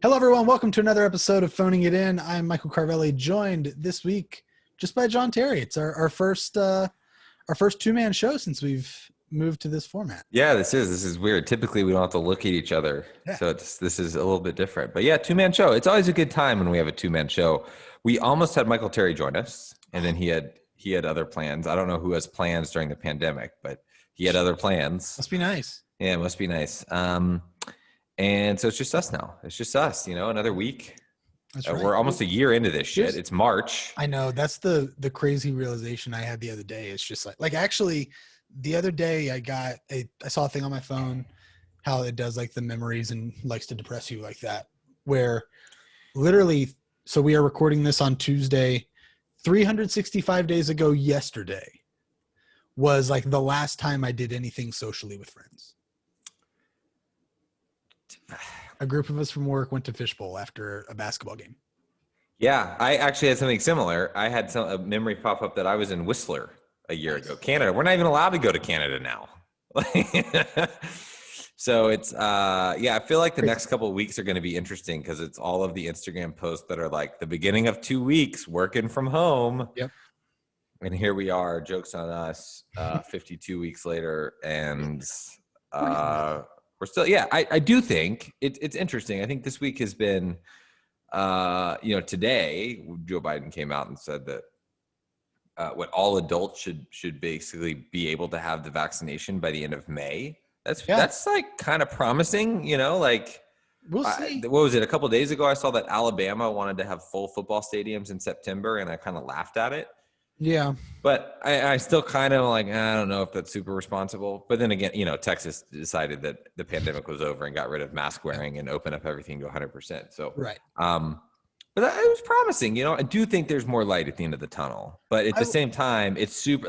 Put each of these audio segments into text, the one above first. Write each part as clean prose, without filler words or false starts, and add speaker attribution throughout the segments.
Speaker 1: Hello, everyone. Welcome to another episode of Phoning It In. I'm Michael Carvelli, joined this week just by John Terry. It's our first two-man show since we've moved to this format.
Speaker 2: Yeah, this is weird. Typically, we don't have to look at each other,
Speaker 1: Yeah.
Speaker 2: so this is a little bit different. But yeah, two-man show. It's always a good time when we have a two-man show. We almost had Michael Terry join us, and then he had other plans. I don't know who has plans during the pandemic, but he had other plans.
Speaker 1: Must be nice.
Speaker 2: Yeah, it must be nice. And so it's just us now. It's just us. Another week.
Speaker 1: That's right.
Speaker 2: We're almost a year into this shit. It's March.
Speaker 1: I know. That's the crazy realization I had the other day. It's just like actually the other day I saw a thing on my phone, how it does like the memories and likes to depress you like that, where literally, so we are recording this on Tuesday, 365 days ago yesterday was like the last time I did anything socially with friends. A group of us from work went to Fishbowl after a basketball game.
Speaker 2: Yeah, I actually had something similar. I had a memory pop up that I was in Whistler a year ago, Canada. We're not even allowed to go to Canada now. So it's, I feel like the next couple of weeks are going to be interesting because it's all of the Instagram posts that are like the beginning of 2 weeks working from home.
Speaker 1: Yep.
Speaker 2: And here we are, jokes on us, 52 weeks later. And we're still, I do think it's interesting. I think this week has been, today Joe Biden came out and said that what all adults should basically be able to have the vaccination by the end of May. That's like kind of promising,
Speaker 1: We'll see.
Speaker 2: What was it? A couple of days ago, I saw that Alabama wanted to have full football stadiums in September, and I kind of laughed at it.
Speaker 1: Yeah.
Speaker 2: But I still kind of like, I don't know if that's super responsible. But then again, Texas decided that the pandemic was over and got rid of mask wearing and opened up everything to 100%. So,
Speaker 1: right.
Speaker 2: But it was promising. I do think there's more light at the end of the tunnel. But at the same time, it's super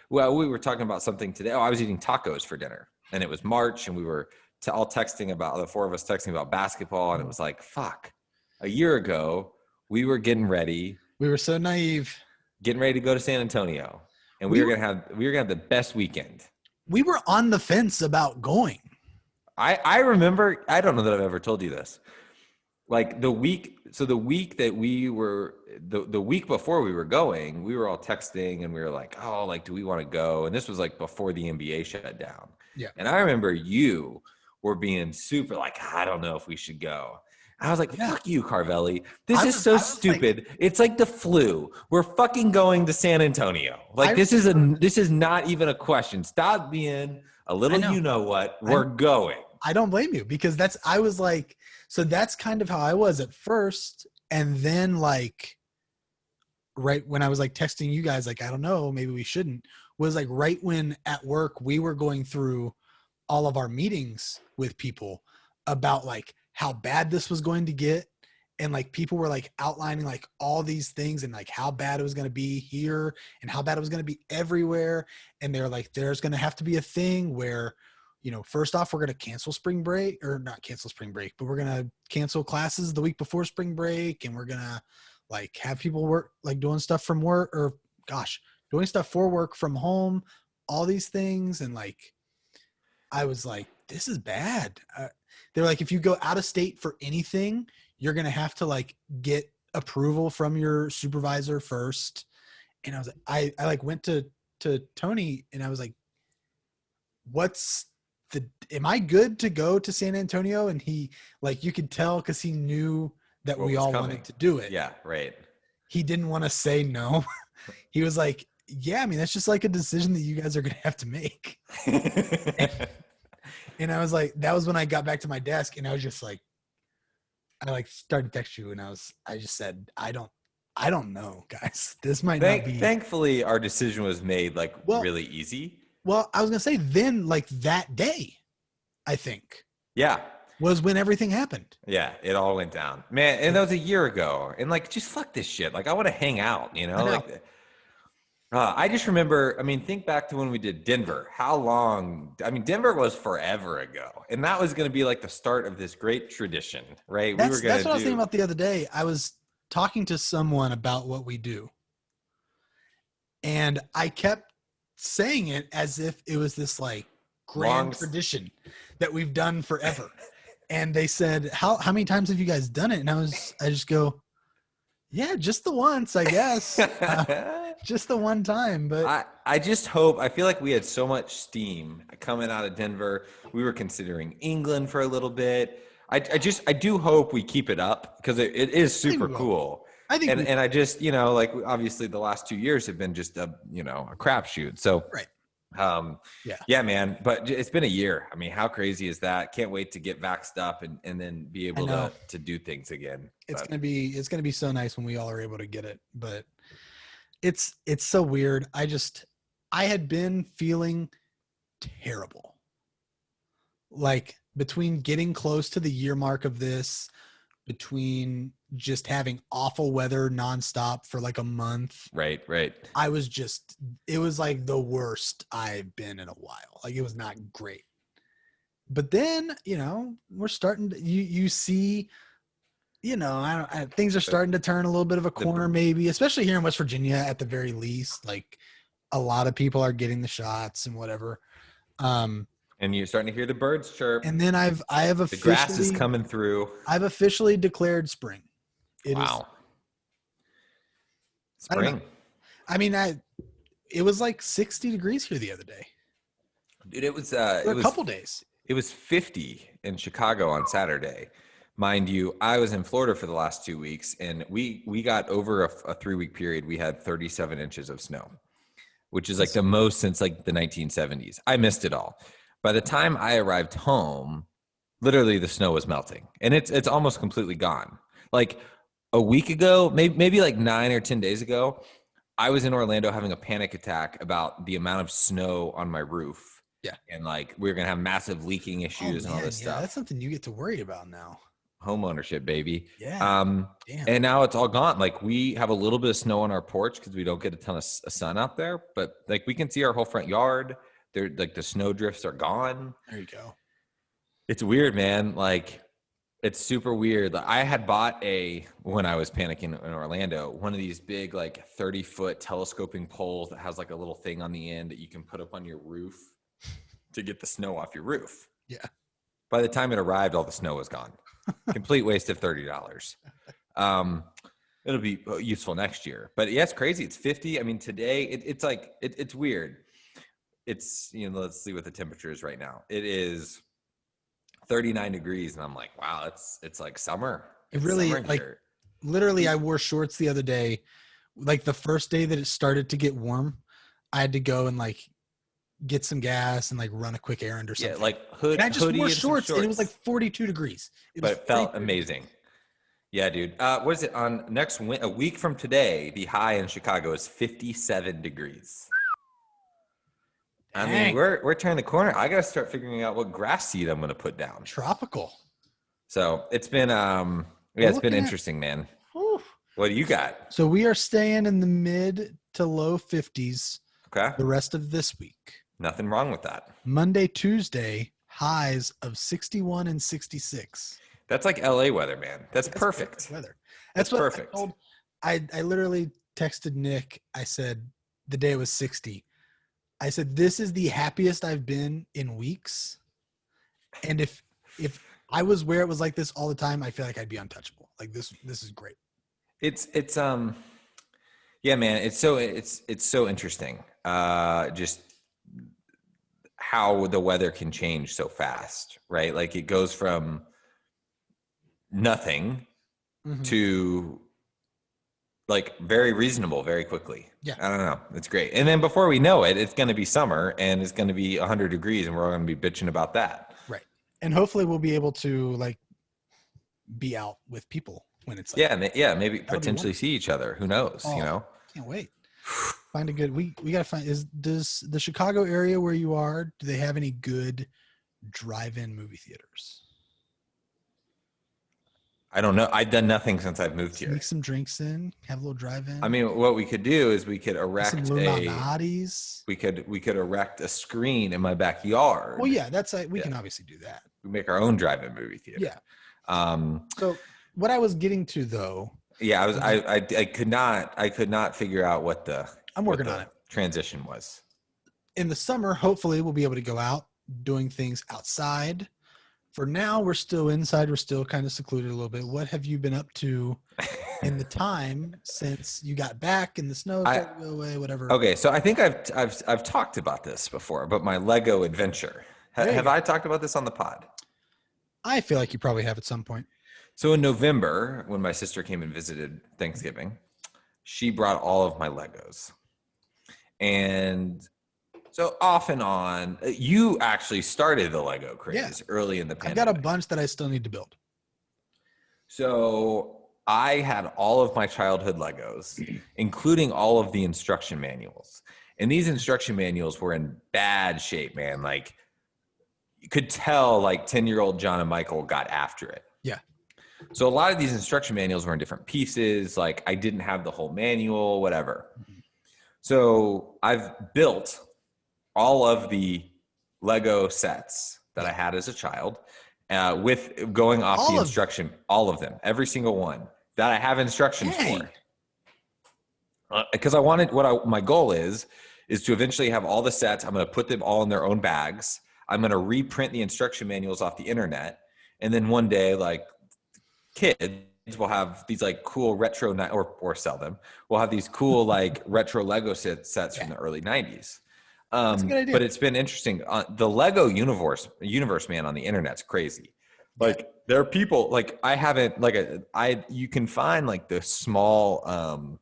Speaker 2: we were talking about something today. I was eating tacos for dinner, and it was March, and we were all texting about, the four of us texting about basketball. And it was like, fuck, a year ago, we were getting ready.
Speaker 1: We were so naive.
Speaker 2: Getting ready to go to San Antonio, and we were gonna have the best weekend.
Speaker 1: We were on the fence about going.
Speaker 2: I remember, I don't know that I've ever told you this. Like the week that we were the week before we were going, we were all texting and we were like, oh, like, do we want to go? And this was like before the NBA shut down.
Speaker 1: Yeah.
Speaker 2: And I remember you were being super like, I don't know if we should go. I was like, fuck you, Carvelli. This is so stupid. It's like the flu. We're fucking going to San Antonio. This is not even a question. Stop being a little you-know-what. We're going.
Speaker 1: I don't blame you because I was like, so that's kind of how I was at first. And then like, right when I was like texting you guys, like, I don't know, maybe we shouldn't, was like right when at work we were going through all of our meetings with people about like, how bad this was going to get. And like people were like outlining like all these things and like how bad it was going to be here and how bad it was going to be everywhere. And they're like, there's going to have to be a thing where, first off, we're going to cancel spring break, or not cancel spring break, but we're going to cancel classes the week before spring break. And we're going to like have people work, like doing stuff from work doing stuff for work from home, all these things. And like, I was like, this is bad. They're like, if you go out of state for anything, you're going to have to like get approval from your supervisor first. And I was like, I like went to Tony and I was like, am I good to go to San Antonio? And he like, you could tell cause he knew that we all wanted to do it.
Speaker 2: Yeah. Right.
Speaker 1: He didn't want to say no. He was like, yeah, I mean, that's just like a decision that you guys are going to have to make. And I was like, that was when I got back to my desk and I was just like, I like started to text you and I just said, I don't know, guys. This might not be.
Speaker 2: Thankfully, our decision was made really easy.
Speaker 1: Well, I was going to say then like that day, I think.
Speaker 2: Yeah.
Speaker 1: Was when everything happened.
Speaker 2: Yeah. It all went down, man. And that was a year ago. And like, just fuck this shit. Like I want to hang out, I just remember, think back to when we did Denver. How long? Denver was forever ago. And that was going to be like the start of this great tradition, right?
Speaker 1: That's what I was thinking about the other day. I was talking to someone about what we do. And I kept saying it as if it was this like grand tradition that we've done forever. And they said, how many times have you guys done it? And I just go, yeah, just the once, I guess. Just the one time. But
Speaker 2: I just hope, I feel like we had so much steam coming out of Denver. We were considering England for a little bit. I do hope we keep it up because it is super cool.
Speaker 1: I think
Speaker 2: and I just, like obviously the last 2 years have been just a crapshoot. So
Speaker 1: right.
Speaker 2: Yeah, man. But it's been a year. I mean, how crazy is that? Can't wait to get vaxxed up and then be able to do things again.
Speaker 1: It's gonna be so nice when we all are able to get it. But it's so weird. I had been feeling terrible. Like between getting close to the year mark of this, between just having awful weather nonstop for like a month.
Speaker 2: Right.
Speaker 1: It was like the worst I've been in a while. Like it was not great. But then, we're starting to, you see, things are starting to turn a little bit of a corner, maybe, especially here in West Virginia at the very least. Like a lot of people are getting the shots and whatever.
Speaker 2: And you're starting to hear the birds chirp.
Speaker 1: And then I have officially,
Speaker 2: the grass is coming through.
Speaker 1: I've officially declared spring.
Speaker 2: Wow. Spring.
Speaker 1: I mean, it was like 60 degrees here the other day.
Speaker 2: Dude, it was
Speaker 1: for a couple days.
Speaker 2: It was 50 in Chicago on Saturday. Mind you, I was in Florida for the last 2 weeks, and we got over a 3-week period. We had 37 inches of snow, which is like the most since like the 1970s. I missed it all. By the time I arrived home, literally the snow was melting, and it's almost completely gone. Like a week ago, maybe like 9 or 10 days ago, I was in Orlando having a panic attack about the amount of snow on my roof.
Speaker 1: Yeah.
Speaker 2: And like we were going to have massive leaking issues and all this stuff.
Speaker 1: That's something you get to worry about now.
Speaker 2: Home ownership, baby.
Speaker 1: Yeah.
Speaker 2: Damn. And now it's all gone. Like we have a little bit of snow on our porch because we don't get a ton of sun out there, but like we can see our whole front yard. There, like the snow drifts are gone.
Speaker 1: There you go.
Speaker 2: It's weird, man. Like it's super weird. I had bought when I was panicking in Orlando, one of these big like 30-foot telescoping poles that has like a little thing on the end that you can put up on your roof to get the snow off your roof.
Speaker 1: Yeah.
Speaker 2: By the time it arrived, all the snow was gone. Complete waste of $30. It'll be useful next year. But yeah, it's crazy. It's 50. I mean, today it's like it's weird. It's let's see what the temperature is right now. It is 39 degrees, and I'm like, wow, it's like summer.
Speaker 1: It really like here. Literally, I wore shorts the other day. Like the first day that it started to get warm, I had to go and like get some gas and like run a quick errand or something.
Speaker 2: Yeah, like hoodie.
Speaker 1: And I just wore shorts, and it was like 42 degrees.
Speaker 2: It felt amazing. Yeah, dude. What is it on a week from today? The high in Chicago is 57 degrees. Dang. I mean, we're turning the corner. I got to start figuring out what grass seed I'm going to put down.
Speaker 1: Tropical.
Speaker 2: So it's been, it's been interesting, man.
Speaker 1: Whew.
Speaker 2: What do you got?
Speaker 1: So we are staying in the mid to low 50s.
Speaker 2: Okay.
Speaker 1: The rest of this week.
Speaker 2: Nothing wrong with that.
Speaker 1: Monday, Tuesday, highs of 61 and 66.
Speaker 2: That's like LA weather, man. That's perfect
Speaker 1: weather.
Speaker 2: That's
Speaker 1: what
Speaker 2: perfect.
Speaker 1: I literally texted Nick. I said the day it was 60. I said, this is the happiest I've been in weeks. And if I was where it was like this all the time, I feel like I'd be untouchable. Like this is great.
Speaker 2: It's yeah, man. It's so interesting. Just how the weather can change so fast, right? Like it goes from nothing to like very reasonable very quickly.
Speaker 1: Yeah.
Speaker 2: I don't know. It's great. And then before we know it, it's going to be summer and it's going to be 100 degrees and we're all going to be bitching about that.
Speaker 1: Right. And hopefully we'll be able to like be out with people when it's like,
Speaker 2: maybe potentially see each other. Who knows,
Speaker 1: Can't wait. Find a good, we got to find, does the Chicago area where you are, do they have any good drive-in movie theaters?
Speaker 2: I don't know. I've done nothing since I've moved here.
Speaker 1: Sneak some drinks in, have a little drive-in.
Speaker 2: I mean, what we could do is we could erect we could erect a screen in my backyard.
Speaker 1: Well, yeah, we can obviously do that.
Speaker 2: We make our own drive-in movie theater.
Speaker 1: Yeah. So what I was getting to though.
Speaker 2: Yeah, I could not figure out what
Speaker 1: I'm working on it.
Speaker 2: Transition was.
Speaker 1: In the summer, hopefully we'll be able to go out doing things outside. for now, we're still inside. We're still kind of secluded a little bit. What have you been up to in the time since you got back and the snow
Speaker 2: I
Speaker 1: started to go away, whatever?
Speaker 2: Okay, so I think I've talked about this before, but my Lego adventure. Have
Speaker 1: Go.
Speaker 2: I talked about this on the pod?
Speaker 1: I feel like you probably have at some point.
Speaker 2: So in November, when my sister came and visited Thanksgiving, she brought all of my Legos. And so off and on, you actually started the Lego craze early in the pandemic.
Speaker 1: I've got a bunch that I still need to build.
Speaker 2: So I had all of my childhood Legos, including all of the instruction manuals. And these instruction manuals were in bad shape, man. Like, you could tell like 10-year-old John and Michael got after it.
Speaker 1: Yeah.
Speaker 2: So a lot of these instruction manuals were in different pieces. Like, I didn't have the whole manual, whatever. So I've built all of the Lego sets that I had as a child with going off the instruction, all of them, every single one that I have instructions for. Because I wanted, my goal is to eventually have all the sets. I'm going to put them all in their own bags. I'm going to reprint the instruction manuals off the internet. And then one day, like, kids will have these like cool retro, or sell them. We'll have these cool like retro Lego sets from the early 90s.
Speaker 1: That's a good idea.
Speaker 2: But it's been interesting. The Lego universe, man, on the internet's crazy. Like, there are people like, I haven't like you can find like the small,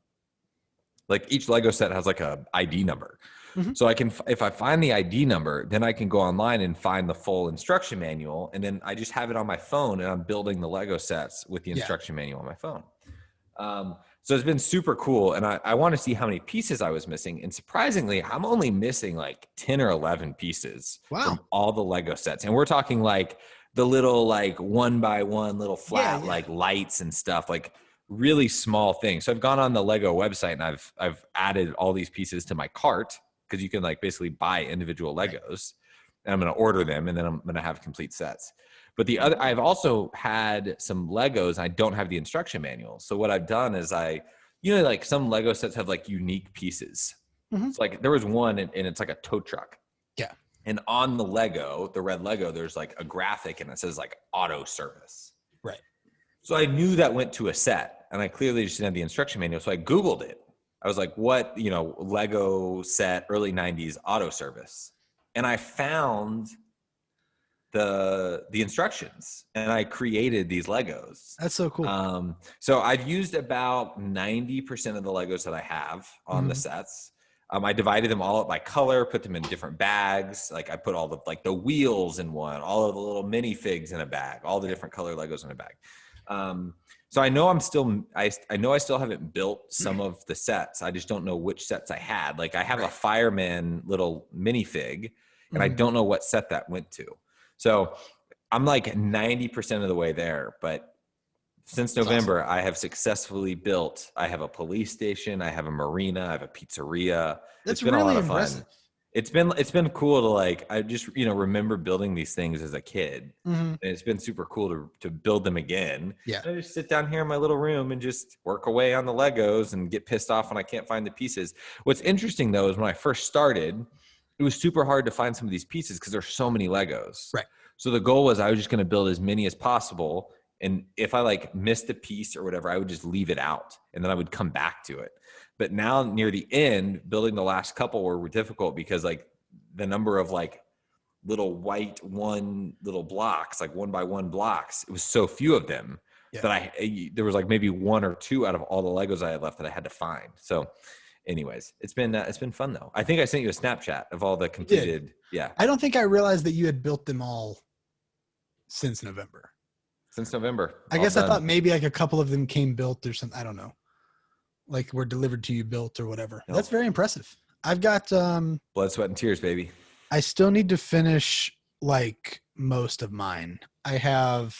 Speaker 2: like each Lego set has like a ID number. Mm-hmm. So I can, if I find the ID number, then I can go online and find the full instruction manual. And then I just have it on my phone and I'm building the Lego sets with the instruction manual on my phone. So it's been super cool. And I want to see how many pieces I was missing. And surprisingly, I'm only missing like 10 or 11 pieces from all the Lego sets. And we're talking like the little, like 1x1 little flat, like lights and stuff, like really small things. So I've gone on the Lego website and I've added all these pieces to my cart, because you can like basically buy individual Legos, and I'm going to order them and then I'm going to have complete sets. But I've also had some Legos. I don't have the instruction manual. So what I've done is like some Lego sets have like unique pieces. Mm-hmm. It's like there was one and it's like a tow truck.
Speaker 1: Yeah.
Speaker 2: And on the Lego, the red Lego, there's like a graphic and it says like auto service.
Speaker 1: Right.
Speaker 2: So I knew that went to a set, and I clearly just didn't have the instruction manual. So I Googled it. I was like, what, Lego set, early 90s auto service. And I found the instructions, and I created these Legos.
Speaker 1: That's so cool.
Speaker 2: So I've used about 90% of the Legos that I have on the sets. I divided them all up by color, put them in different bags. Like, I put all the wheels in one, all of the little minifigs in a bag, all the different color Legos in a bag. So I know I know I still haven't built some of the sets. I just don't know which sets I had. Like, I have a fireman little minifig, and I don't know what set that went to. So I'm like 90% of the way there. But since November, I have successfully built, I have a police station, I have a marina, I have a pizzeria.
Speaker 1: That's
Speaker 2: it's been
Speaker 1: really
Speaker 2: a lot of
Speaker 1: impressive.
Speaker 2: fun. It's been cool to like, I just, remember building these things as a kid, and it's been super cool to build them again.
Speaker 1: Yeah.
Speaker 2: And I just sit down here in my little room and just work away on the Legos and get pissed off when I can't find the pieces. What's interesting though, is when I first started, it was super hard to find some of these pieces because there's so many Legos.
Speaker 1: Right.
Speaker 2: So the goal was I was just going to build as many as possible. And if I like missed a piece or whatever, I would just leave it out and then I would come back to it. But now near the end, building the last couple were difficult because like the number of like little white little blocks, like 1x1 blocks, it was so few of them that there was like maybe 1 or 2 out of all the Legos I had left that I had to find. So anyways, it's been fun though. I think I sent you a Snapchat of all the completed. Yeah.
Speaker 1: I don't think I realized that you had built them all since November.
Speaker 2: Since November.
Speaker 1: I guess I thought maybe like a couple of them came built or something. I don't know. Like were delivered to you built or whatever. Nope. That's very impressive. I've got
Speaker 2: blood, sweat, and tears, baby.
Speaker 1: I still need to finish like most of mine. I have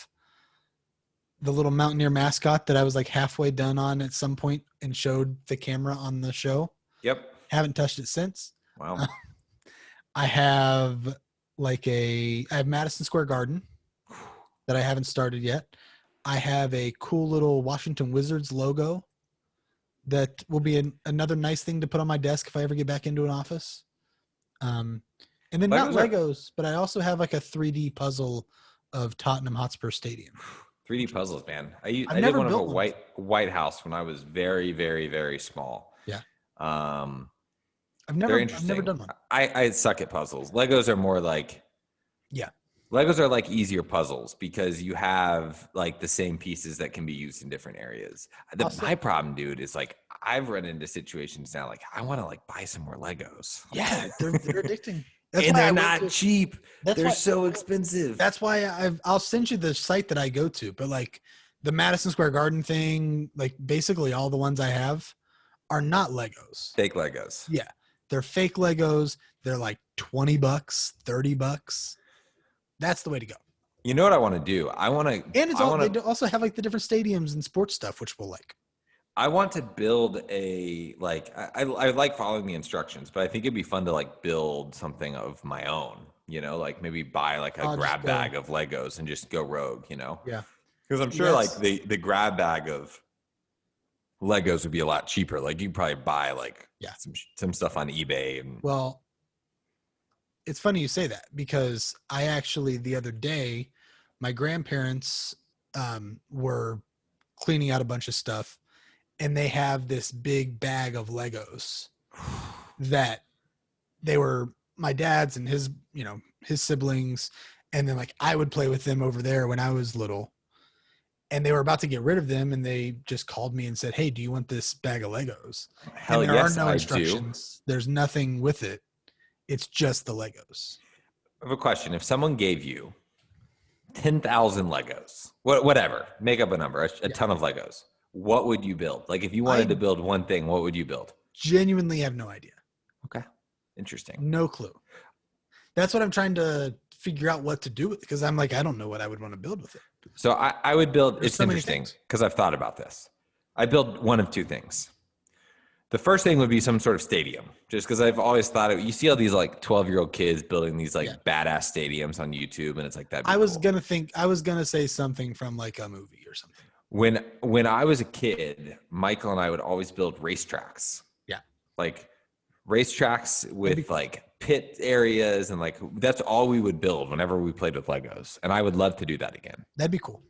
Speaker 1: the little Mountaineer mascot that I was like halfway done on at some point and showed the camera on the show.
Speaker 2: Yep.
Speaker 1: Haven't touched it since.
Speaker 2: Wow.
Speaker 1: I have Madison Square Garden that I haven't started yet. I have a cool little Washington Wizards logo that will be another nice thing to put on my desk if I ever get back into an office. And then not Legos, but I also have like a 3D puzzle of Tottenham Hotspur Stadium.
Speaker 2: 3D puzzles, man. I
Speaker 1: I've
Speaker 2: did
Speaker 1: never
Speaker 2: one of a
Speaker 1: built one.
Speaker 2: White House when I was very, very, very small.
Speaker 1: Yeah.
Speaker 2: Um,
Speaker 1: I've
Speaker 2: very
Speaker 1: never
Speaker 2: interesting.
Speaker 1: done one.
Speaker 2: I suck at puzzles. Legos are more like,
Speaker 1: Yeah.
Speaker 2: Legos are like easier puzzles because you have like the same pieces that can be used in different areas. My problem, dude, is like I've run into situations now like I want to like buy some more Legos.
Speaker 1: Yeah, they're addicting. That's
Speaker 2: And
Speaker 1: why
Speaker 2: they're not cheap.
Speaker 1: That's
Speaker 2: They're
Speaker 1: why,
Speaker 2: so expensive.
Speaker 1: That's why I'll send you the site that I go to. But like the Madison Square Garden thing, like basically all the ones I have are not Legos.
Speaker 2: Fake Legos.
Speaker 1: Yeah, they're fake Legos. They're like $20, $30. That's the way to go.
Speaker 2: You know what I want to do?
Speaker 1: They also have like the different stadiums and sports stuff, which we'll like.
Speaker 2: I want to build a like I like following the instructions, but I think it'd be fun to like build something of my own, like maybe buy like a grab bag of Legos and just go rogue,
Speaker 1: Yeah.
Speaker 2: Because I'm sure like the grab bag of Legos would be a lot cheaper. Like you could probably buy like some stuff on eBay and
Speaker 1: well, it's funny you say that because I actually the other day, my grandparents were cleaning out a bunch of stuff. And they have this big bag of Legos that they were my dad's and his siblings. And then like I would play with them over there when I was little. And they were about to get rid of them. And they just called me and said, "Hey, do you want this bag of Legos?"
Speaker 2: Hell
Speaker 1: and there
Speaker 2: yes,
Speaker 1: are no
Speaker 2: I
Speaker 1: instructions. There's nothing with it. It's just the Legos.
Speaker 2: I have a question. If someone gave you 10,000 Legos, whatever, make up a number, a ton of Legos. What would you build? Like if you wanted to build one thing, what would you build?
Speaker 1: Genuinely have no idea.
Speaker 2: Okay. Interesting.
Speaker 1: No clue. That's what I'm trying to figure out what to do with it because I'm like, I don't know what I would want to build with it.
Speaker 2: So I would build,
Speaker 1: There's
Speaker 2: it's
Speaker 1: so many
Speaker 2: interesting
Speaker 1: things.
Speaker 2: because I've thought about this. I build one of two things. The first thing would be some sort of stadium, just because I've always thought you see all these like 12-year-old kids building these like badass stadiums on YouTube, and it's like that.
Speaker 1: I was gonna say something from like a movie or something.
Speaker 2: When I was a kid, Michael and I would always build racetracks.
Speaker 1: Yeah.
Speaker 2: Like racetracks with like pit areas and like that's all we would build whenever we played with Legos. And I would love to do that again.
Speaker 1: That'd be cool.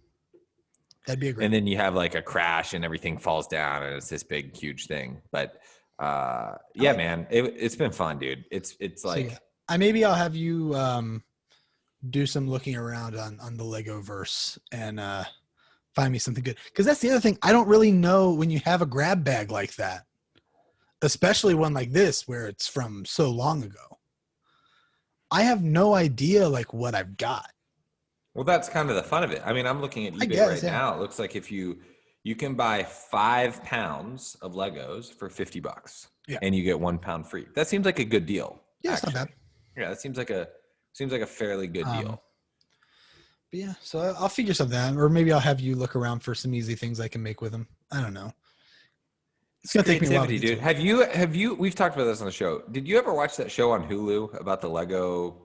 Speaker 1: That'd be a great.
Speaker 2: And then you have like a crash and everything falls down and it's this big, huge thing. But man, it's been fun, dude. It's like
Speaker 1: I'll have you do some looking around on the Lego verse and find me something good. Because that's the other thing. I don't really know when you have a grab bag like that, especially one like this where it's from so long ago. I have no idea like what I've got.
Speaker 2: Well, that's kind of the fun of it. I mean, I'm looking at eBay now. It looks like if you can buy 5 pounds of Legos for $50 and you get 1 pound free. That seems like a good deal.
Speaker 1: Yeah, it's not bad.
Speaker 2: Yeah, that seems like a fairly good deal.
Speaker 1: But yeah, so I'll figure something out, or maybe I'll have you look around for some easy things I can make with them. I don't know. It's gonna take me a while,
Speaker 2: dude. Have you? We've talked about this on the show. Did you ever watch that show on Hulu about the Lego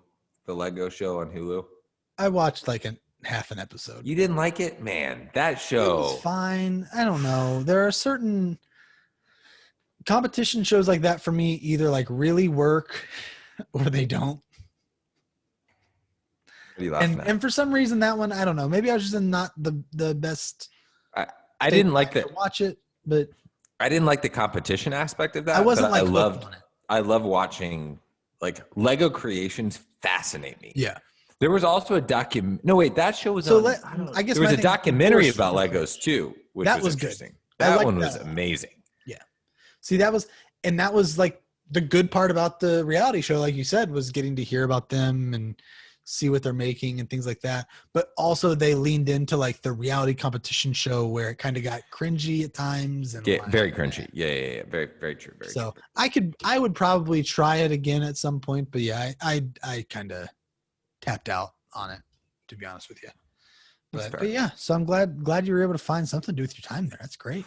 Speaker 2: show on Hulu?
Speaker 1: I watched like half an episode.
Speaker 2: You didn't like it, man? That show
Speaker 1: it was fine. I don't know. There are certain competition shows like that for me either like really work or they don't. And for some reason that one, I don't know. Maybe I was just not the best.
Speaker 2: I didn't like that.
Speaker 1: Watch it, but
Speaker 2: I didn't like the competition aspect of that.
Speaker 1: I wasn't like
Speaker 2: I love watching like Lego creations fascinate me.
Speaker 1: Yeah.
Speaker 2: There was also a that show was
Speaker 1: I guess
Speaker 2: there was a documentary about Legos too, which was interesting.
Speaker 1: Good.
Speaker 2: That one was amazing.
Speaker 1: Yeah. See, that was like the good part about the reality show, like you said, was getting to hear about them and see what they're making and things like that. But also they leaned into like the reality competition show where it kind of got cringy at times and
Speaker 2: very cringy. Yeah. Very, very true. Very
Speaker 1: so
Speaker 2: true.
Speaker 1: I would probably try it again at some point, but yeah, I kind of tapped out on it, to be honest with you. But yeah, so I'm glad you were able to find something to do with your time there. That's great.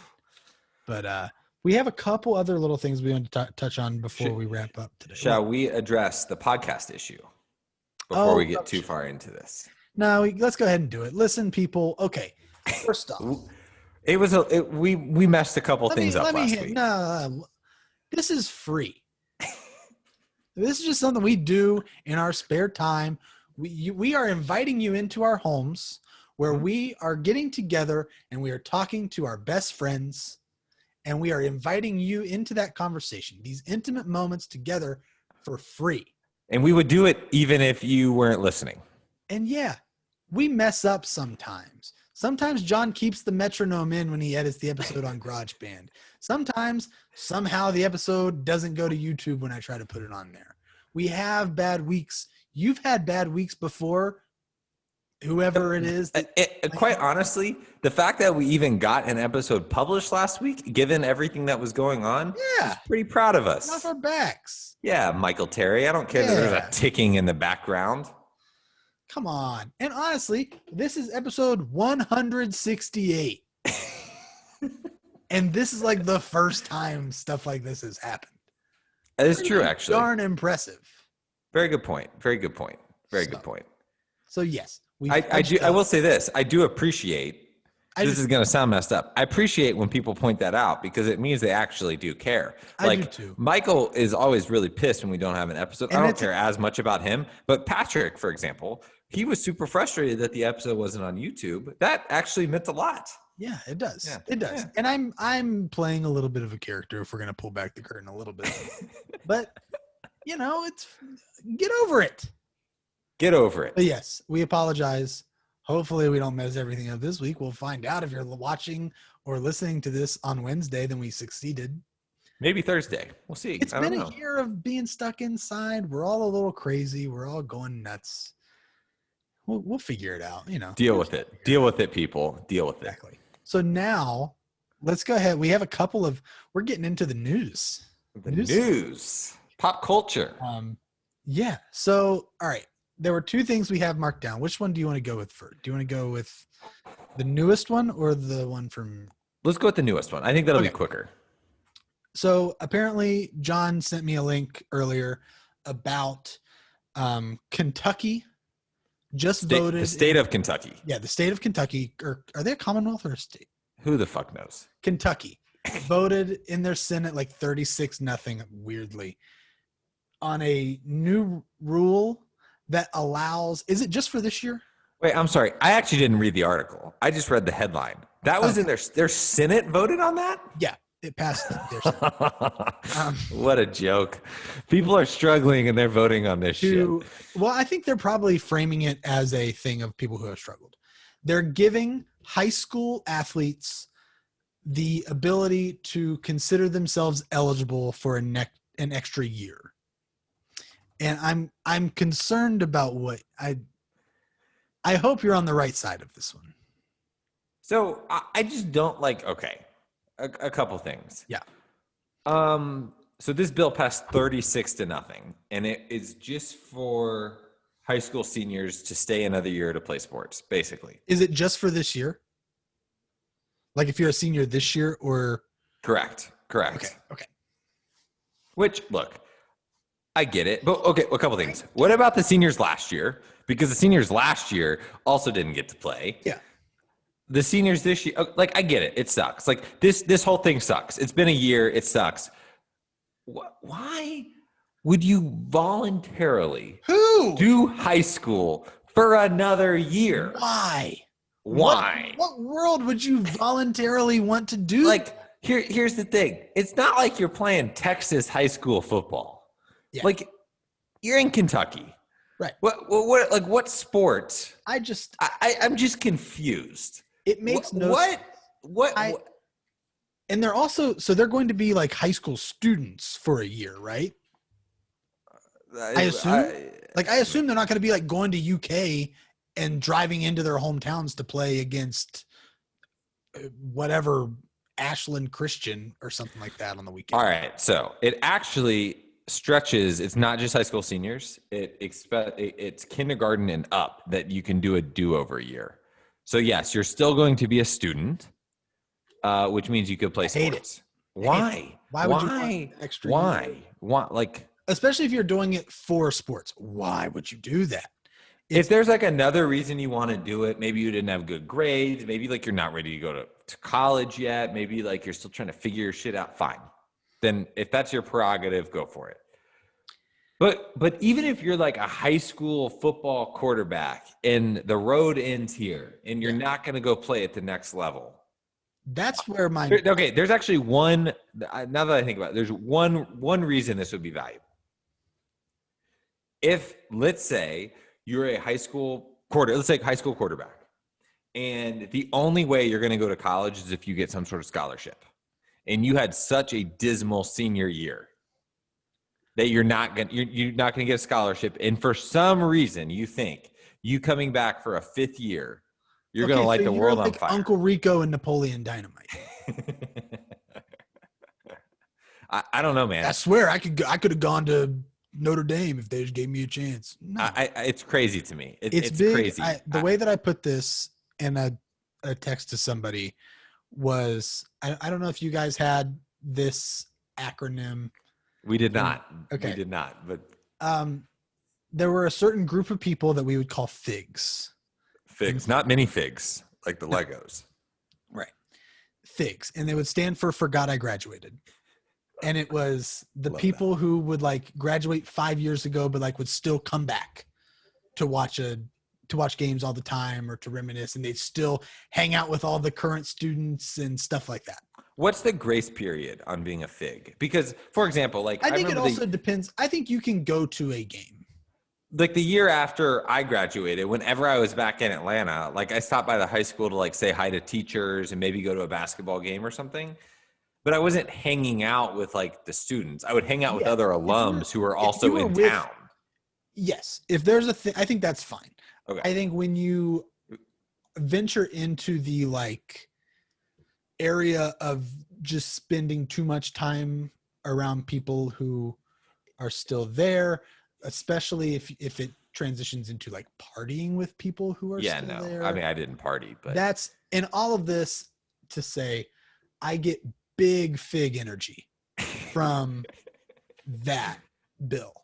Speaker 1: But we have a couple other little things we want to touch on before we wrap up today.
Speaker 2: Shall we address the podcast issue before we get too far into this?
Speaker 1: No, let's go ahead and do it. Listen, people. Okay, first off,
Speaker 2: we messed a couple things up last week.
Speaker 1: No, this is free. This is just something we do in our spare time. We are inviting you into our homes where
Speaker 2: Mhm.
Speaker 1: we are getting together and we are talking to our best friends, and we are inviting you into that conversation, these intimate moments together for free.
Speaker 2: And we would do it even if you weren't listening.
Speaker 1: And yeah, we mess up sometimes. Sometimes John keeps the metronome in when he edits the episode on GarageBand. Sometimes, somehow, the episode doesn't go to YouTube when I try to put it on there. We have bad weeks. You've had bad weeks before, whoever it is.
Speaker 2: Quite honestly, the fact that we even got an episode published last week, given everything that was going on,
Speaker 1: Yeah.
Speaker 2: is pretty proud of
Speaker 1: Off
Speaker 2: us.
Speaker 1: our backs.
Speaker 2: Yeah, Michael Terry. I don't care that there's
Speaker 1: Yeah.
Speaker 2: a ticking in the background.
Speaker 1: Come on. And honestly, this is episode 168. And this is like the first time stuff like this has happened.
Speaker 2: That is true, actually.
Speaker 1: Darn impressive.
Speaker 2: Very good point. Very good point. Very good point.
Speaker 1: So yes,
Speaker 2: I will say this. I do appreciate. This is going to sound messed up. I appreciate when people point that out because it means they actually do care.
Speaker 1: I do too.
Speaker 2: Michael is always really pissed when we don't have an episode.
Speaker 1: And
Speaker 2: I don't care as much about him, but Patrick, for example, he was super frustrated that the episode wasn't on YouTube. That actually meant a lot.
Speaker 1: Yeah, it does.
Speaker 2: Yeah.
Speaker 1: It does.
Speaker 2: Yeah.
Speaker 1: And I'm playing a little bit of a character if we're gonna pull back the curtain a little bit. But it's get over it.
Speaker 2: Get over it.
Speaker 1: But yes, we apologize. Hopefully we don't mess everything up this week. We'll find out if you're watching or listening to this on Wednesday, then we succeeded.
Speaker 2: Maybe Thursday. We'll see.
Speaker 1: It's been a year of being stuck inside. We're all a little crazy. We're all going nuts. We'll figure it out.
Speaker 2: Deal with it. Deal with it, people. Deal with it.
Speaker 1: Exactly. So now let's go ahead. We have we're getting into the news.
Speaker 2: The news. Pop culture.
Speaker 1: Yeah. So, all right. There were two things we have marked down. Which one do you want to go with first? Do you want to go with the newest one or the one from?
Speaker 2: Let's go with the newest one. I think that'll be quicker.
Speaker 1: So apparently John sent me a link earlier about Kentucky just voted.
Speaker 2: The state of Kentucky.
Speaker 1: Yeah, the state of Kentucky. Or are they a commonwealth or a state?
Speaker 2: Who the fuck knows?
Speaker 1: Kentucky voted in their Senate like 36-0, weirdly, on a new rule that allows. Is it just for this year?
Speaker 2: Wait, I'm sorry. I actually didn't read the article. I just read the headline. That was in their Senate voted on that?
Speaker 1: Yeah, it passed their Senate.
Speaker 2: What a joke. People are struggling and they're voting on this shit.
Speaker 1: Well, I think they're probably framing it as a thing of people who have struggled. They're giving high school athletes the ability to consider themselves eligible for an extra year. And I'm concerned about what I hope you're on the right side of this one.
Speaker 2: So I just don't a couple things.
Speaker 1: Yeah.
Speaker 2: So this bill passed 36-0, and it is just for high school seniors to stay another year to play sports, basically.
Speaker 1: Is it just for this year? Like if you're a senior this year or?
Speaker 2: Correct.
Speaker 1: Okay.
Speaker 2: Which, look, I get it. But okay, a couple things. What about the seniors last year? Because the seniors last year also didn't get to play.
Speaker 1: Yeah.
Speaker 2: The seniors this year, I get it. It sucks. This whole thing sucks. It's been a year. It sucks. Why would you voluntarily do high school for another year?
Speaker 1: Why?
Speaker 2: Why?
Speaker 1: What world would you voluntarily want to do?
Speaker 2: Here's the thing. It's not like you're playing Texas high school football.
Speaker 1: Yeah.
Speaker 2: You're in Kentucky.
Speaker 1: Right.
Speaker 2: What sport?
Speaker 1: I'm
Speaker 2: just confused.
Speaker 1: It makes and they're also, so they're going to be like high school students for a year, right? I assume they're not going to be like going to UK and driving into their hometowns to play against whatever Ashland Christian or something like that on the weekend.
Speaker 2: All right. So it actually stretches. It's not just high school seniors. It's kindergarten and up that you can do a do-over year. So yes, you're still going to be a student, which means you could play sports. Why?
Speaker 1: Why would you want extra?
Speaker 2: Why?
Speaker 1: Especially if you're doing it for sports. Why would you do that?
Speaker 2: If there's another reason you want to do it, maybe you didn't have good grades, maybe you're not ready to go to college yet, maybe you're still trying to figure your shit out, fine. Then if that's your prerogative, go for it. But even if you're like a high school football quarterback and the road ends here and you're not going to go play at the next level.
Speaker 1: That's where
Speaker 2: okay, there's actually one, now that I think about it, there's one reason this would be valuable. If, let's say, you're a high school quarterback, and the only way you're going to go to college is if you get some sort of scholarship, and you had such a dismal senior year that you're not going to get a scholarship, and for some reason you think you coming back for a fifth year, you're going to light the world on fire.
Speaker 1: Uncle Rico and Napoleon Dynamite.
Speaker 2: I don't know, man.
Speaker 1: I swear I could have gone to Notre Dame if they just gave me a chance. No.
Speaker 2: It's crazy to me. It's
Speaker 1: big,
Speaker 2: crazy.
Speaker 1: The way that I put this in a text to somebody was, I don't know if you guys had this acronym.
Speaker 2: We did not.
Speaker 1: Okay.
Speaker 2: We did not. But
Speaker 1: there were a certain group of people that we would call figs.
Speaker 2: Figs, not minifigs, like the Legos.
Speaker 1: Right. Figs. And they would stand for Forgot I Graduated. And it was the people who would like graduate 5 years ago, but like would still come back to watch games all the time or to reminisce. And they'd still hang out with all the current students and stuff like that.
Speaker 2: What's the grace period on being a fig? Because, for example, like
Speaker 1: I think it also depends. I think you can go to a game.
Speaker 2: Like the year after I graduated, whenever I was back in Atlanta, like I stopped by the high school to like say hi to teachers and maybe go to a basketball game or something. But I wasn't hanging out with like the students. I would hang out with other alums who were also in town.
Speaker 1: Yes. If there's a thing, I think that's fine.
Speaker 2: Okay.
Speaker 1: I think when you venture into the like area of just spending too much time around people who are still there, especially if it transitions into like partying with people who are still there.
Speaker 2: I mean, I didn't party, but
Speaker 1: that's in all of this to say, I get big fig energy from that bill.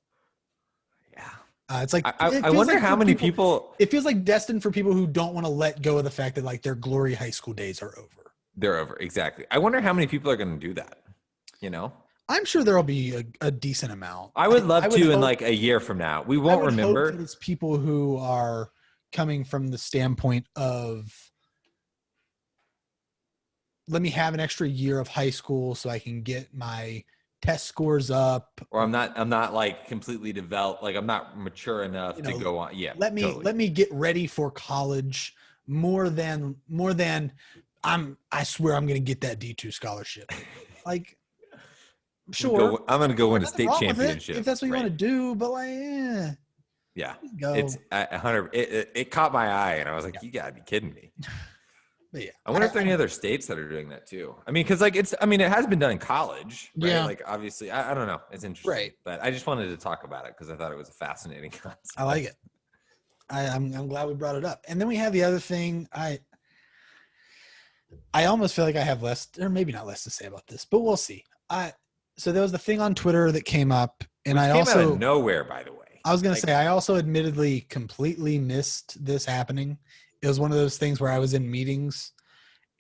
Speaker 2: Yeah.
Speaker 1: It's like,
Speaker 2: I wonder like how many people,
Speaker 1: it feels like destined for people who don't want to let go of the fact that like their glory high school days are over.
Speaker 2: They're over. Exactly. I wonder how many people are going to do that. You know,
Speaker 1: I'm sure there'll be a decent amount.
Speaker 2: I would love to in like a year from now. We won't remember.
Speaker 1: It's people who are coming from the standpoint of, let me have an extra year of high school so I can get my test scores up.
Speaker 2: Or I'm not like completely developed. Like I'm not mature enough to go on. Yeah.
Speaker 1: Let me get ready for college more than I swear I'm going to get that D2 scholarship. Like, sure.
Speaker 2: I'm going to go win a state championship.
Speaker 1: If that's what you want to do, but like,
Speaker 2: yeah, it's 100. It caught my eye and I was like, you gotta be kidding me.
Speaker 1: But yeah,
Speaker 2: I wonder if there are any other states that are doing that too. I mean, because like it has been done in college, right?
Speaker 1: Yeah.
Speaker 2: Like obviously, I don't know. It's interesting,
Speaker 1: right?
Speaker 2: But I just wanted to talk about it because I thought it was a fascinating concept.
Speaker 1: I like it. I'm glad we brought it up. And then we have the other thing. I almost feel like I have less, or maybe not less, to say about this, but we'll see. So there was the thing on Twitter that came up, and I also
Speaker 2: came out of nowhere, by the way.
Speaker 1: I was gonna say I also admittedly completely missed this happening. It was one of those things where I was in meetings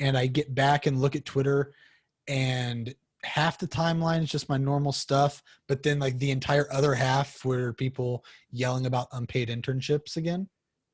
Speaker 1: and I get back and look at Twitter and half the timeline is just my normal stuff. But then like the entire other half were people yelling about unpaid internships again.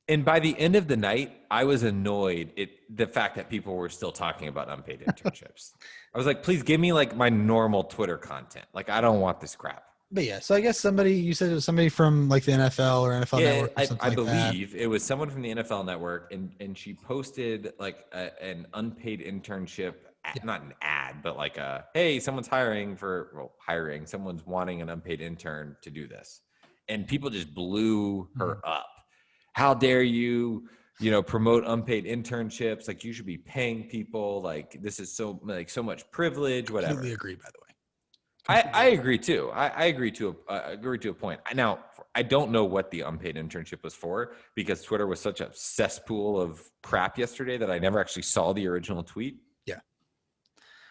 Speaker 2: And by the end of the night, I was annoyed at the fact that people were still talking about unpaid internships. I was like, please give me like my normal Twitter content. Like, I don't want this crap.
Speaker 1: But yeah, so I guess you said it was somebody from like the NFL or NFL Network or something
Speaker 2: I believe
Speaker 1: that.
Speaker 2: It was someone from the NFL Network, and she posted like an unpaid internship, not an ad, but like hey, someone's someone's wanting an unpaid intern to do this. And people just blew her up. How dare you, promote unpaid internships? Like you should be paying people. Like this is so much privilege, whatever.
Speaker 1: I completely agree, by the way.
Speaker 2: I agree too. I agree to a point. Now, I don't know what the unpaid internship was for because Twitter was such a cesspool of crap yesterday that I never actually saw the original tweet.
Speaker 1: Yeah.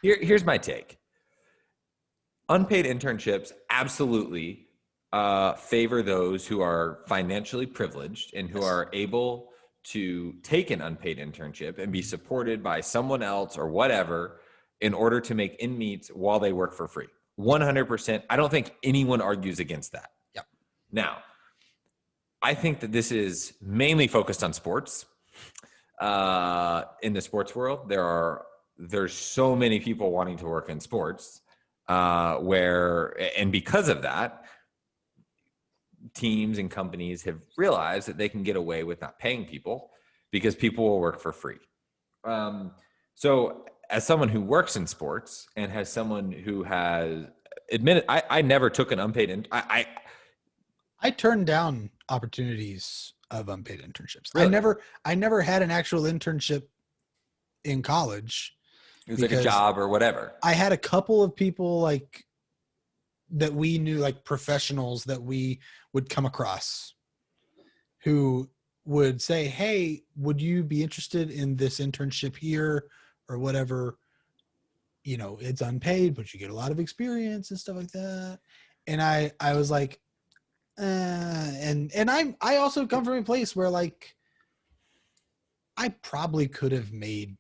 Speaker 2: Here's my take. Unpaid internships absolutely favor those who are financially privileged and who are able to take an unpaid internship and be supported by someone else or whatever in order to make ends meet while they work for free. 100%. I don't think anyone argues against that.
Speaker 1: Yep.
Speaker 2: Now, I think that this is mainly focused on sports. In the sports world, there's so many people wanting to work in sports, and because of that, teams and companies have realized that they can get away with not paying people because people will work for free. So as someone who works in sports and has someone who has admitted, I never took an unpaid,
Speaker 1: I turned down opportunities of unpaid internships.
Speaker 2: Really?
Speaker 1: I never had an actual internship in college.
Speaker 2: It was like a job or whatever.
Speaker 1: I had a couple of people like that we knew, like professionals that we would come across who would say, hey, would you be interested in this internship here or whatever? You know, it's unpaid, but you get a lot of experience and stuff like that. And I was like, and I also come from a place where like I probably could have made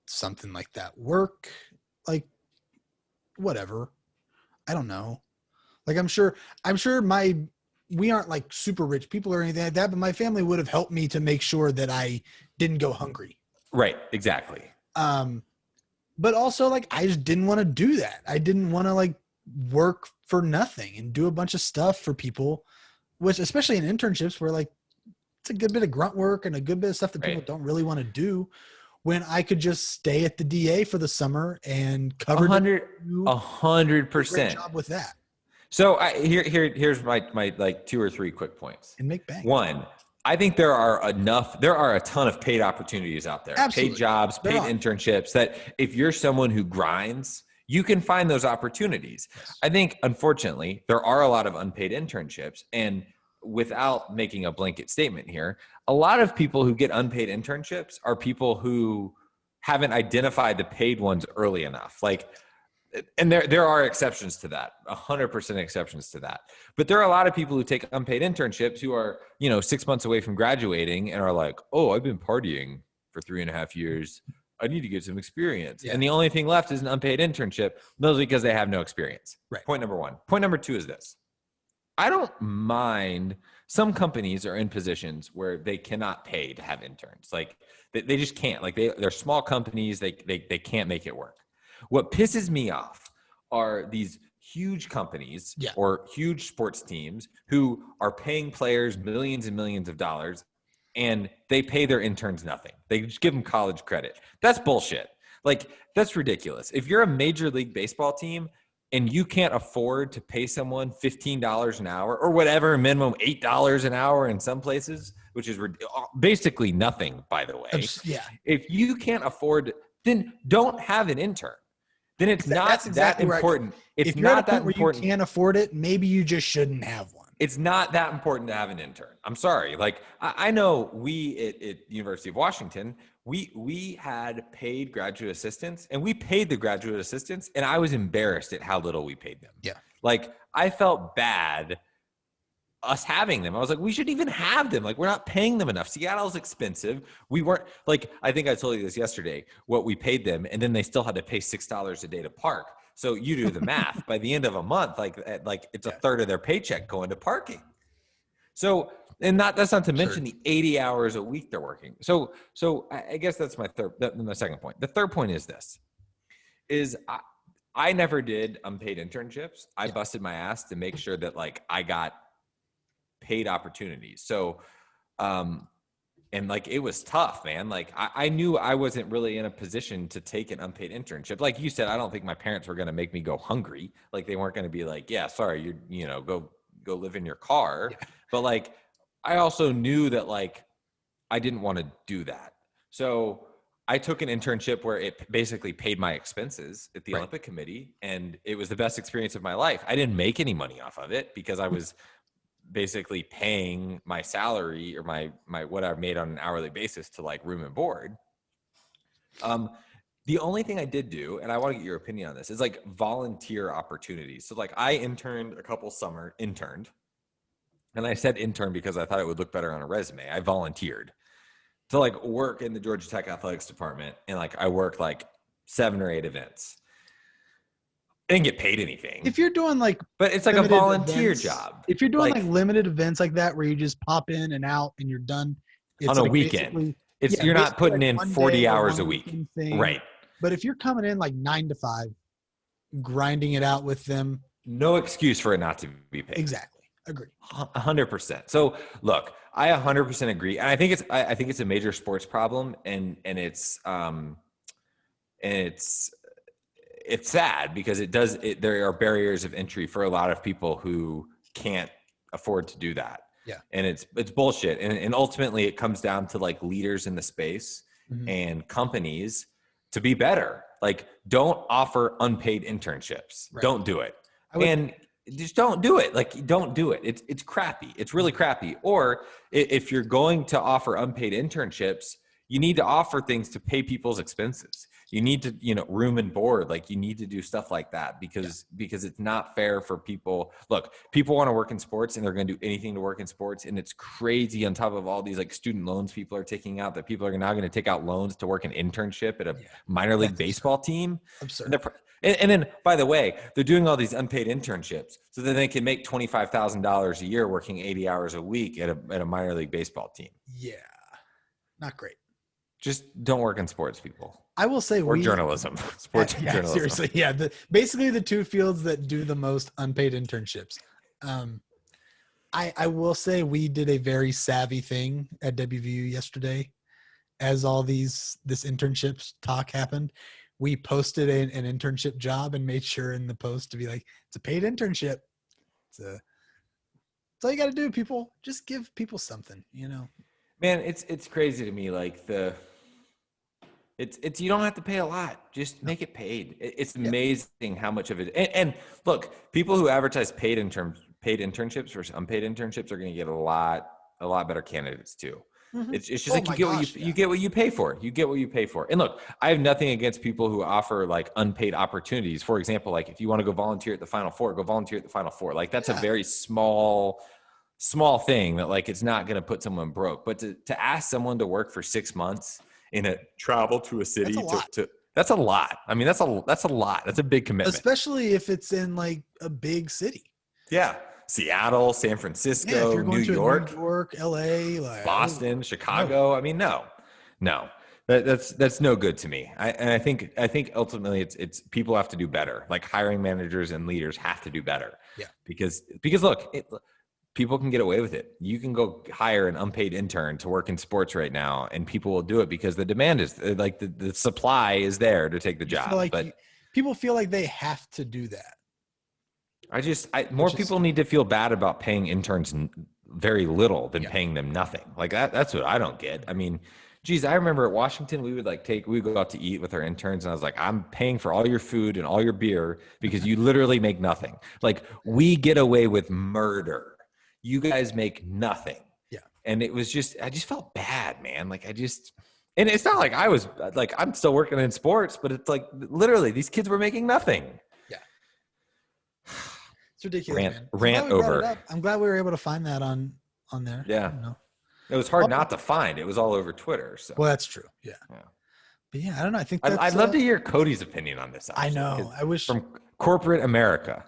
Speaker 1: something like that work, like whatever. I don't know. Like I'm sure we aren't like super rich people or anything like that, but my family would have helped me to make sure that I didn't go hungry.
Speaker 2: Right, exactly.
Speaker 1: But also like I just didn't want to do that. I didn't want to like work for nothing and do a bunch of stuff for people, which especially in internships where like it's a good bit of grunt work and a good bit of stuff that people don't really want to do, when I could just stay at the DA for the summer and cover
Speaker 2: 100%
Speaker 1: job with that.
Speaker 2: So here's my like 2 or 3 quick points.
Speaker 1: And make bank.
Speaker 2: One, I think there are a ton of paid opportunities out there.
Speaker 1: Absolutely.
Speaker 2: Paid jobs, paid internships, that if you're someone who grinds, you can find those opportunities. Yes. I think, unfortunately, there are a lot of unpaid internships. And without making a blanket statement here, a lot of people who get unpaid internships are people who haven't identified the paid ones early enough. Like, and there are exceptions to that, 100% exceptions to that. But there are a lot of people who take unpaid internships who are, 6 months away from graduating and are like, oh, I've been partying for 3.5 years. I need to get some experience. Yeah. And the only thing left is an unpaid internship, mostly because they have no experience. Right. Point number 1. Point number 2 is this. I don't mind. Some companies are in positions where they cannot pay to have interns. Like they just can't. Like they're small companies. They can't make it work. What pisses me off are these huge companies or huge sports teams who are paying players millions and millions of dollars, and they pay their interns nothing. They just give them college credit. That's bullshit. Like, that's ridiculous. If you're a Major League Baseball team and you can't afford to pay someone $15 an hour or whatever, minimum $8 an hour in some places, which is basically nothing, by the way.
Speaker 1: Yeah.
Speaker 2: If you can't afford, then don't have an intern. Then it's not exactly that important. It's not that important.
Speaker 1: You can't afford it. Maybe you just shouldn't have one.
Speaker 2: It's not that important to have an intern. I'm sorry. Like I know we at University of Washington, we had paid graduate assistants, and we paid the graduate assistants, and I was embarrassed at how little we paid them.
Speaker 1: Yeah.
Speaker 2: Like I felt bad us having them. I was like, we shouldn't even have them. Like, we're not paying them enough. Seattle's expensive. We weren't like, I think I told you this yesterday, what we paid them. And then they still had to pay $6 a day to park. So you do the math. By the end of a month, like it's a third of their paycheck going to parking. So, and that's not to mention the 80 hours a week they're working. So I guess that's my second point. The third point is this, is I never did unpaid internships. I busted my ass to make sure that like I got paid opportunities. So, and like, it was tough, man. Like I knew I wasn't really in a position to take an unpaid internship. Like you said, I don't think my parents were going to make me go hungry. Like they weren't going to be like, yeah, sorry, go live in your car. Yeah. But like, I also knew that like, I didn't want to do that. So I took an internship where it basically paid my expenses at the Olympic Committee. And it was the best experience of my life. I didn't make any money off of it because I was basically paying my salary or my what I made on an hourly basis to like room and board. The only thing I did do, and I want to get your opinion on this, is like volunteer opportunities. So like I interned and I said intern because I thought it would look better on a resume. I volunteered to like work in the Georgia Tech athletics department. And like I worked like 7 or 8 events. They didn't get paid anything.
Speaker 1: if you're doing like,
Speaker 2: but it's like a
Speaker 1: limited
Speaker 2: volunteer
Speaker 1: events,
Speaker 2: job.
Speaker 1: if you're doing like limited events like that where you just pop in and out and you're done, it's
Speaker 2: on a
Speaker 1: like
Speaker 2: weekend. You're not
Speaker 1: basically
Speaker 2: putting
Speaker 1: like
Speaker 2: in
Speaker 1: one
Speaker 2: 40
Speaker 1: day or
Speaker 2: hours a
Speaker 1: one
Speaker 2: week.
Speaker 1: weekend thing.
Speaker 2: Right.
Speaker 1: But if you're coming in like 9 to 5, grinding it out with them,
Speaker 2: No excuse for it not to be paid.
Speaker 1: exactly. Agree.
Speaker 2: 100%. So look, I 100% agree. And I think it's a major sports problem, and it's sad because there are barriers of entry for a lot of people who can't afford to do that.
Speaker 1: Yeah.
Speaker 2: And it's bullshit. And ultimately it comes down to like leaders in the space and companies to be better. Like, don't offer unpaid internships. Right. Don't do it. And just don't do it. Like, don't do it. It's crappy. It's really crappy. Or if you're going to offer unpaid internships, you need to offer things to pay people's expenses. You need to, room and board. Like, you need to do stuff like that because it's not fair for people. Look, people want to work in sports and they're going to do anything to work in sports. And it's crazy on top of all these like student loans people are taking out, that people are now going to take out loans to work an internship at a minor league baseball team.
Speaker 1: Absurd.
Speaker 2: And then, by the way, they're doing all these unpaid internships so that they can make $25,000 a year working 80 hours a week at a minor league baseball team.
Speaker 1: Yeah. Not great.
Speaker 2: Just don't work in sports, people.
Speaker 1: I will say
Speaker 2: journalism. Sports and journalism.
Speaker 1: Seriously. Yeah. Basically the two fields that do the most unpaid internships. I will say we did a very savvy thing at WVU yesterday as all this internships talk happened. We posted an internship job and made sure in the post to be like, it's a paid internship. That's all you got to do, people. Just give people something,
Speaker 2: Man, it's crazy to me. Like you don't have to pay a lot. Just make it paid. It's amazing how much of it. And look, people who advertise paid internships versus unpaid internships are going to get a lot better candidates too. Mm-hmm. It's just like you get what you pay for. You get what you pay for. And look, I have nothing against people who offer like unpaid opportunities. For example, like if you want to go volunteer at the Final Four, go volunteer at the Final Four. Like that's a very small thing that like it's not going to put someone broke. But to ask someone to work for 6 months in a travel to a city that's a lot. I mean, that's a lot. That's a big commitment.
Speaker 1: Especially if it's in like a big city.
Speaker 2: Yeah. Seattle, San Francisco, New York,
Speaker 1: LA, like
Speaker 2: Boston, Chicago. No. I mean, no, that's no good to me. I think ultimately it's people have to do better. Like hiring managers and leaders have to do better.
Speaker 1: Yeah.
Speaker 2: Because look, people can get away with it. You can go hire an unpaid intern to work in sports right now, and people will do it because the demand is like the supply is there to take the job. But
Speaker 1: people feel like they have to do that.
Speaker 2: More people need to feel bad about paying interns very little than paying them nothing. Like that's what I don't get. I mean, geez, I remember at Washington, we would go out to eat with our interns, and I was like, I'm paying for all your food and all your beer because you literally make nothing. Like, we get away with murder. You guys make nothing. Yeah. And it was I just felt bad, man. Like and it's not like I was like, I'm still working in sports, but it's like literally these kids were making nothing.
Speaker 1: It's ridiculous, man.
Speaker 2: Rant over.
Speaker 1: I'm glad we were able to find that on there.
Speaker 2: Yeah. It was hard not to find. It was all over Twitter. So.
Speaker 1: Well, that's true. Yeah. But yeah, I don't know. I think
Speaker 2: I'd love to hear Cody's opinion on this.
Speaker 1: Actually. I know. I wish
Speaker 2: from corporate America.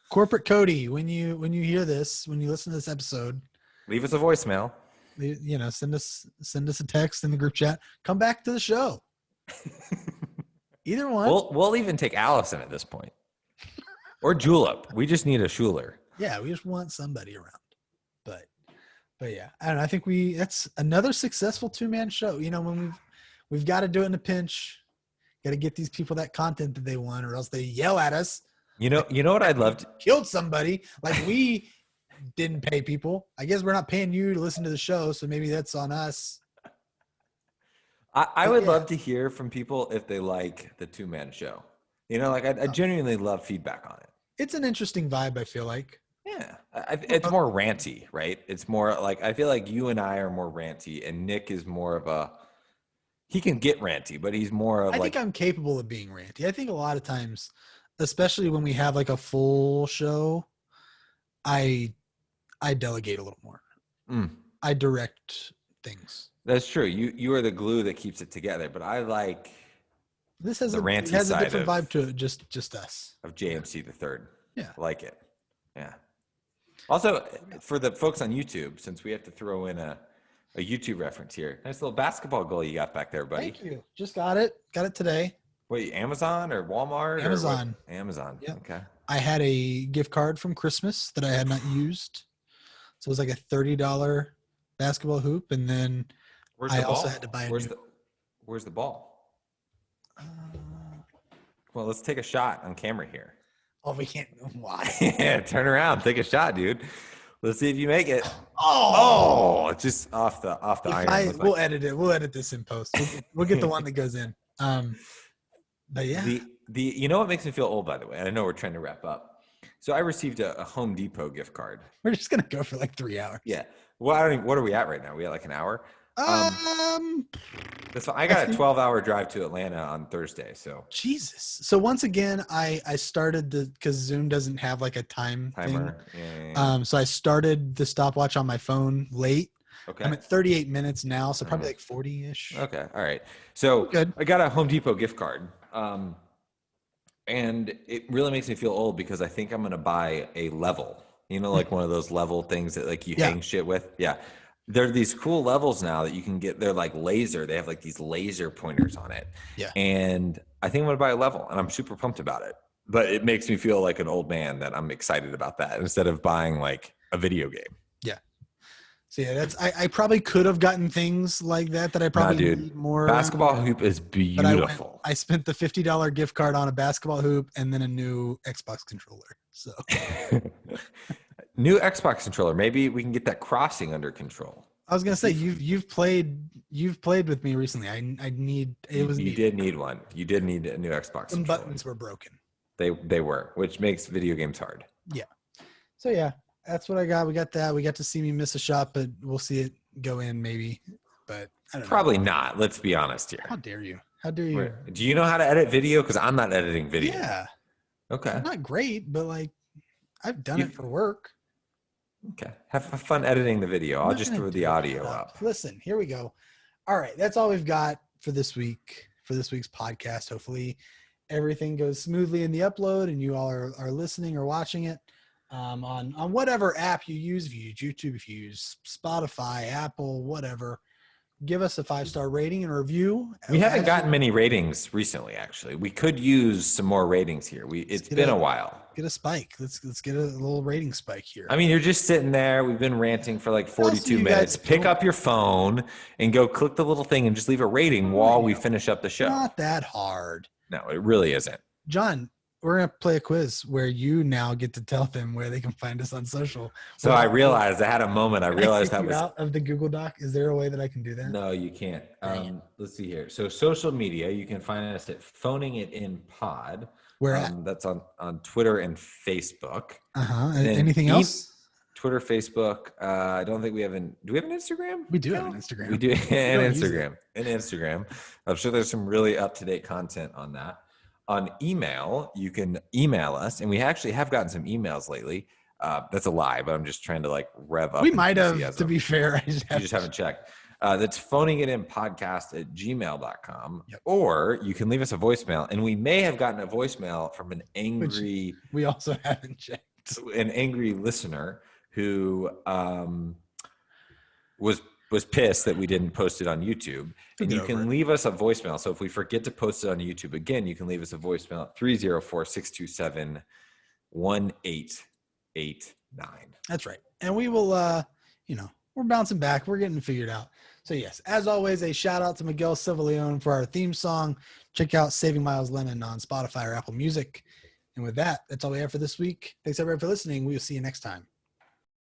Speaker 1: Corporate Cody, when you hear this, when you listen to this episode,
Speaker 2: leave us a voicemail.
Speaker 1: Send us a text in the group chat. Come back to the show. Either one.
Speaker 2: We'll even take Allison at this point. Or Julep. We just need a Schuler.
Speaker 1: Yeah, we just want somebody around. But yeah, I don't know. I think that's another successful 2-man show. When we've got to do it in a pinch. Got to get these people that content that they want, or else they yell at us.
Speaker 2: You know what I'd love to
Speaker 1: killed somebody. Like we didn't pay people. I guess we're not paying you to listen to the show, so maybe that's on us.
Speaker 2: I would love to hear from people if they like the 2-man show. I genuinely love feedback on it.
Speaker 1: It's an interesting vibe, I feel like.
Speaker 2: Yeah. It's more ranty, right? It's more like, I feel like you and I are more ranty, and Nick is more of he can get ranty, but he's more of
Speaker 1: I think I'm capable of being ranty. I think a lot of times, especially when we have like a full show, I delegate a little more. I direct things.
Speaker 2: That's true. You are the glue that keeps it together, but I like
Speaker 1: This has
Speaker 2: The
Speaker 1: it
Speaker 2: ranty
Speaker 1: has a
Speaker 2: side
Speaker 1: different
Speaker 2: of-
Speaker 1: vibe to it. Just us.
Speaker 2: of JMC the third.
Speaker 1: Yeah.
Speaker 2: I like it. Yeah. Also, for the folks on YouTube, since we have to throw in a YouTube reference here, nice little basketball goal you got back there, buddy.
Speaker 1: Thank you. Just got it. Got it today.
Speaker 2: Wait, Amazon or Walmart?
Speaker 1: Amazon.
Speaker 2: Or what? Amazon.
Speaker 1: Yep.
Speaker 2: Okay.
Speaker 1: I had a gift card from Christmas that I had not used. So it was like a $30 basketball hoop. And then
Speaker 2: Where's
Speaker 1: I
Speaker 2: the
Speaker 1: also
Speaker 2: ball?
Speaker 1: had to buy a
Speaker 2: Where's
Speaker 1: new-
Speaker 2: Where's the ball? Well, let's take a shot on camera here.
Speaker 1: oh, we can't. Why?
Speaker 2: Yeah, turn around, take a shot, dude. Let's see if you make it. Oh, just off the iron. Looks
Speaker 1: We'll
Speaker 2: like-
Speaker 1: edit it. We'll edit this in post. We'll get the one that goes in. But yeah.
Speaker 2: The you know what makes me feel old, by the way. I know we're trying to wrap up. So I received a Home Depot gift card.
Speaker 1: We're just gonna go for like 3 hours.
Speaker 2: Yeah. Well, I don't even, what are we at right now? We at like an hour? That's fine. I got a 12-hour drive to Atlanta on Thursday. So
Speaker 1: Jesus. So once again, I started because Zoom doesn't have like a time thing.
Speaker 2: timer. Yeah.
Speaker 1: So I started the stopwatch on my phone late.
Speaker 2: Okay.
Speaker 1: I'm at 38 minutes now, so probably like 40-ish.
Speaker 2: Okay. All right. So
Speaker 1: Good.
Speaker 2: I got a Home Depot gift card. And it really makes me feel old because I think I'm going to buy a level, you know, like one of those level things that like you
Speaker 1: Yeah.
Speaker 2: hang shit with. Yeah. There are these cool levels now that you can get. They're like laser. They have like these laser pointers on it.
Speaker 1: Yeah.
Speaker 2: And I think I'm going to buy a level and I'm super pumped about it. But it makes me feel like an old man that I'm excited about that instead of buying like a video game.
Speaker 1: So yeah, I probably could have gotten things like that I probably
Speaker 2: dude.
Speaker 1: need more.
Speaker 2: Basketball hoop is
Speaker 1: But
Speaker 2: beautiful.
Speaker 1: I spent the $50 gift card on a basketball hoop and then a new Xbox controller. So
Speaker 2: New Xbox controller. Maybe we can get that crossing under control.
Speaker 1: I was gonna say you've played with me recently. I need it was
Speaker 2: You
Speaker 1: needed.
Speaker 2: did need one. You did need a new Xbox
Speaker 1: Some
Speaker 2: controller.
Speaker 1: buttons were broken.
Speaker 2: They were, which makes video games hard.
Speaker 1: So yeah, that's what I got. We got that. We got to see me miss a shot, but we'll see it go in maybe. But I don't
Speaker 2: Probably not. Let's be honest
Speaker 1: know. How
Speaker 2: here.
Speaker 1: dare you? How dare you?
Speaker 2: Do you know how to edit video? Because I'm not editing video.
Speaker 1: Yeah,
Speaker 2: Okay.
Speaker 1: not great, but like I've done
Speaker 2: You-
Speaker 1: it for work.
Speaker 2: Okay. Have fun editing the video.
Speaker 1: I'm
Speaker 2: I'll
Speaker 1: not
Speaker 2: just
Speaker 1: gonna
Speaker 2: throw
Speaker 1: do
Speaker 2: the
Speaker 1: it.
Speaker 2: audio
Speaker 1: Shut
Speaker 2: up.
Speaker 1: Listen, here we go. All right, that's all we've got for this week. For this week's podcast. Hopefully, everything goes smoothly in the upload, and you all are listening or watching it on whatever app you use. If you use YouTube, if you use Spotify, Apple, whatever. Give us a 5-star rating and review.
Speaker 2: We haven't
Speaker 1: As
Speaker 2: gotten
Speaker 1: you-
Speaker 2: many ratings recently, actually. We could use some more ratings here. It's
Speaker 1: get
Speaker 2: been
Speaker 1: a-
Speaker 2: a while.
Speaker 1: Get a spike. Let's get a little rating spike here.
Speaker 2: I mean, you're just sitting there. We've been ranting for like 42
Speaker 1: you guys
Speaker 2: minutes. Pick
Speaker 1: don't-
Speaker 2: up your phone and go click the little thing and just leave a rating while we finish up the show.
Speaker 1: Not that hard.
Speaker 2: No, it really isn't.
Speaker 1: John, we're gonna play a quiz where you now get to tell them where they can find us on social.
Speaker 2: So I realized, I had a moment. I
Speaker 1: Can
Speaker 2: realized
Speaker 1: kick
Speaker 2: that
Speaker 1: you
Speaker 2: was
Speaker 1: out of the Google Doc. Is there a way that I can do that?
Speaker 2: no, you can't.
Speaker 1: Dang
Speaker 2: Let's see here. So social media, you can find us at Phoning It In Pod.
Speaker 1: Where at?
Speaker 2: That's on Twitter and Facebook.
Speaker 1: Uh-huh.
Speaker 2: then
Speaker 1: Anything
Speaker 2: e-
Speaker 1: else?
Speaker 2: Twitter, Facebook. I don't think we have an. Do we have an Instagram?
Speaker 1: We do have
Speaker 2: No?
Speaker 1: an Instagram.
Speaker 2: We do an
Speaker 1: don't use it.
Speaker 2: Instagram. An Instagram. I'm sure there's some really up to date content on that. On email, you can email us, and we actually have gotten some emails lately. That's a lie, but I'm just trying to like rev up.
Speaker 1: We might have, to
Speaker 2: enthusiasm.
Speaker 1: be fair.
Speaker 2: You just haven't checked. That's phoningitinpodcast@gmail.com.
Speaker 1: Yep.
Speaker 2: Or you can leave us a voicemail. And we may have gotten a voicemail from an angry
Speaker 1: We also haven't checked.
Speaker 2: listener who was pissed that we didn't post it on YouTube. And
Speaker 1: Get
Speaker 2: you
Speaker 1: over
Speaker 2: can
Speaker 1: it.
Speaker 2: leave us a voicemail. So if we forget to post it on YouTube again, you can leave us a voicemail at 304-627-1889.
Speaker 1: That's right. And we will, we're bouncing back. We're getting it figured out. So yes, as always, a shout out to Miguel Silva-Leone for our theme song. Check out Saving Miles Lemon on Spotify or Apple Music. And with that, that's all we have for this week. Thanks everybody for listening. We will see you next time.